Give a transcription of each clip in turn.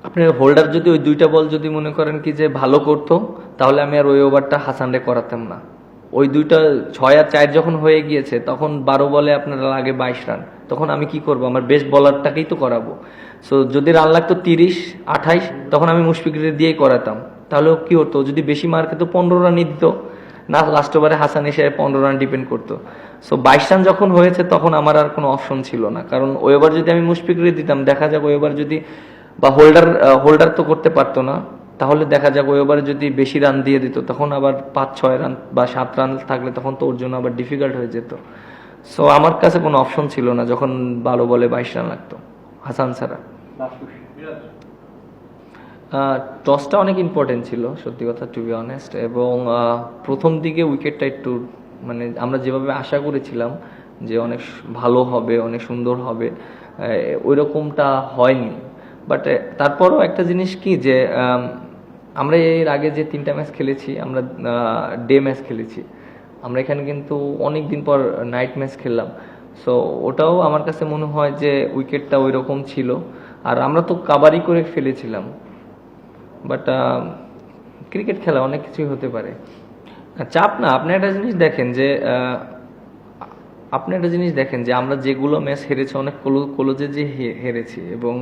আপনার হোল্ডার যদি ওই দুইটা বল যদি মনে করেন কি যে ভালো করতো, তাহলে আমি আর ওই ওভারটা হাসানরে করাতাম না। ওই দুইটা 6 আর 4 যখন হয়ে গিয়েছে, তখন 12 বলে আপনার লাগে 22 রান, তখন আমি কি করব? আমার বেস্ট বলারটাকেই তো করাবো। সো যদি রান লাগতো 30, 28, তখন আমি মুশফিকরে দিয়েই করাতাম। তাহলে কি হতো? যদি বেশি মার্কে তো 15 রানই দিত না, লাস্ট ওভারে হাসান এসে 15 রান ডিপেন্ড করতো। সো 22 রান যখন হয়েছে, তখন আমার আর কোনো অপশন ছিল না, কারণ ওই ওভার যদি আমি মুশফিকরে দিতাম, দেখা যাক ওই ওভার যদি বা হোল্ডার তো করতে পারতো না, তাহলে দেখা যাক ওই ওভারে যদি বেশি রান দিয়ে দিত, তখন আবার 5-6 রান বা 7 রান থাকলে তখন তো ওর জন্য আবার ডিফিকাল্ট হয়ে যেত। সো আমার কাছে কোনো অপশন ছিল না যখন 12 বলে 22 রান লাগতো হাসান ছাড়া। টসটা অনেক ইম্পর্টেন্ট ছিল সত্যি কথা, টু বি অনেস্ট। এবং প্রথম দিকে উইকেটটা একটু মানে আমরা যেভাবে আশা করেছিলাম যে অনেক ভালো হবে, অনেক সুন্দর হবে, ওই রকমটা হয়নি। বাট তারপরও একটা জিনিস কি যে আমরা এর আগে যে 3টা ম্যাচ খেলেছি, আমরা ডে ম্যাচ খেলেছি, আমরা এখানে কিন্তু অনেক দিন পর নাইট ম্যাচ খেললাম। সো ওটাও আমার কাছে মনে হয় যে উইকেটটা ওই রকম ছিল, আর আমরা তো কাবারি করে ফেলেছিলাম। বাট ক্রিকেট খেলা অনেক কিছুই হতে পারে, চাপ না। আপনি একটা জিনিস দেখেন যে আমরা যেগুলো ম্যাচ হেরেছি, অনেক ক্লোজে যে হেরেছি, এবং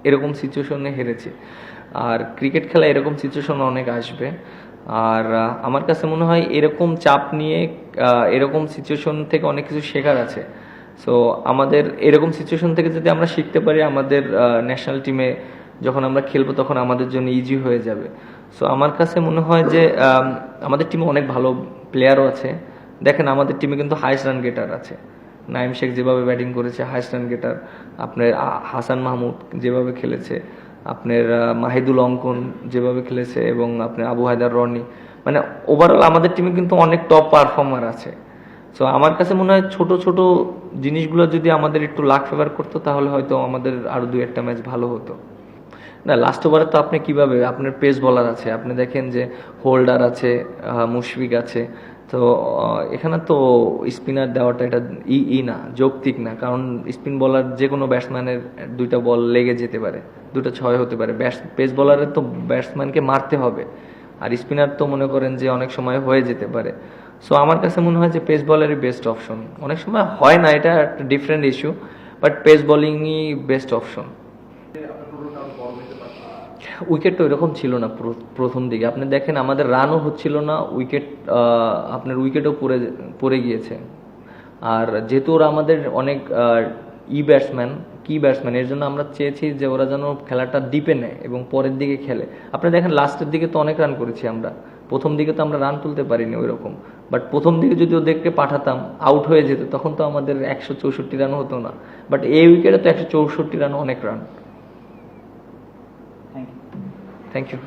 এরকম সিচুয়েশনে হেরেছি। আর ক্রিকেট খেলা এরকম সিচুয়েশন অনেক আসবে। আর আমার কাছে মনে হয় এরকম চাপ নিয়ে এরকম সিচুয়েশন থেকে অনেক কিছু শেখার আছে। সো আমাদের এরকম সিচুয়েশন থেকে যদি আমরা শিখতে পারি, আমাদের ন্যাশনাল টিমে যখন আমরা খেলবো তখন আমাদের জন্য ইজি হয়ে যাবে। সো আমার কাছে মনে হয় যে আমাদের টিমে অনেক ভালো প্লেয়ারও আছে। দেখেন আমাদের টিমে কিন্তু হাইস্ট রান গেটার আছে। নাইম শেখ যেভাবে ব্যাটিং করেছে, হাইস্ট রান গেটার। আপনার হাসান মাহমুদ যেভাবে খেলেছে, আপনার মাহিদুল অঙ্কন যেভাবে খেলেছে, এবং আপনার আবু হায়দার রনি, মানে ওভারঅল আমাদের টিমে কিন্তু অনেক টপ পারফর্মার আছে। সো আমার কাছে মনে হয় ছোট ছোট জিনিসগুলো যদি আমাদের একটু লাক ফেভার করতো, তাহলে হয়তো আমাদের আরো 2-1টা ম্যাচ ভালো হতো। না, লাস্ট ওভারে তো আপনি কিভাবে, আপনার পেস বলার আছে, আপনি দেখেন যে হোল্ডার আছে, মুশফিক আছে। তো এখানে তো স্পিনার দেওয়াটা এটা না, যৌক্তিক না, কারণ স্পিন বলার যে কোনো ব্যাটসম্যানের 2টা বল লেগে যেতে পারে, 2টা 6 হতে পারে। পেস বলারের তো ব্যাটসম্যানকে মারতে হবে, আর স্পিনার তো মনে করেন যে অনেক সময় হয়ে যেতে পারে। সো আমার কাছে মনে হয় যে পেস বলারই বেস্ট অপশন। অনেক সময় হয় না, এটা একটা ডিফারেন্ট ইস্যু, বাট পেস বোলিংই বেস্ট অপশন। উইকেট তো এরকম ছিল না প্রথম দিকে। আপনি দেখেন আমাদের রানও হচ্ছিল না, আপনার উইকেটও পড়ে গিয়েছে। আর যেহেতু ওরা আমাদের অনেক কি ব্যাটসম্যান, এর জন্য আমরা চেয়েছি যে ওরা যেন খেলাটা ডিপে নেয় এবং পরের দিকে খেলে। আপনি দেখেন লাস্টের দিকে তো অনেক রান করেছি আমরা, প্রথম দিকে তো আমরা রান তুলতে পারিনি ওই রকম। বাট প্রথম দিকে যদি ওদেরকে পাঠাতাম, আউট হয়ে যেত, তখন তো আমাদের 164 রান হতো না। বাট এই উইকেটে তো 164 রান অনেক রান। Thank you.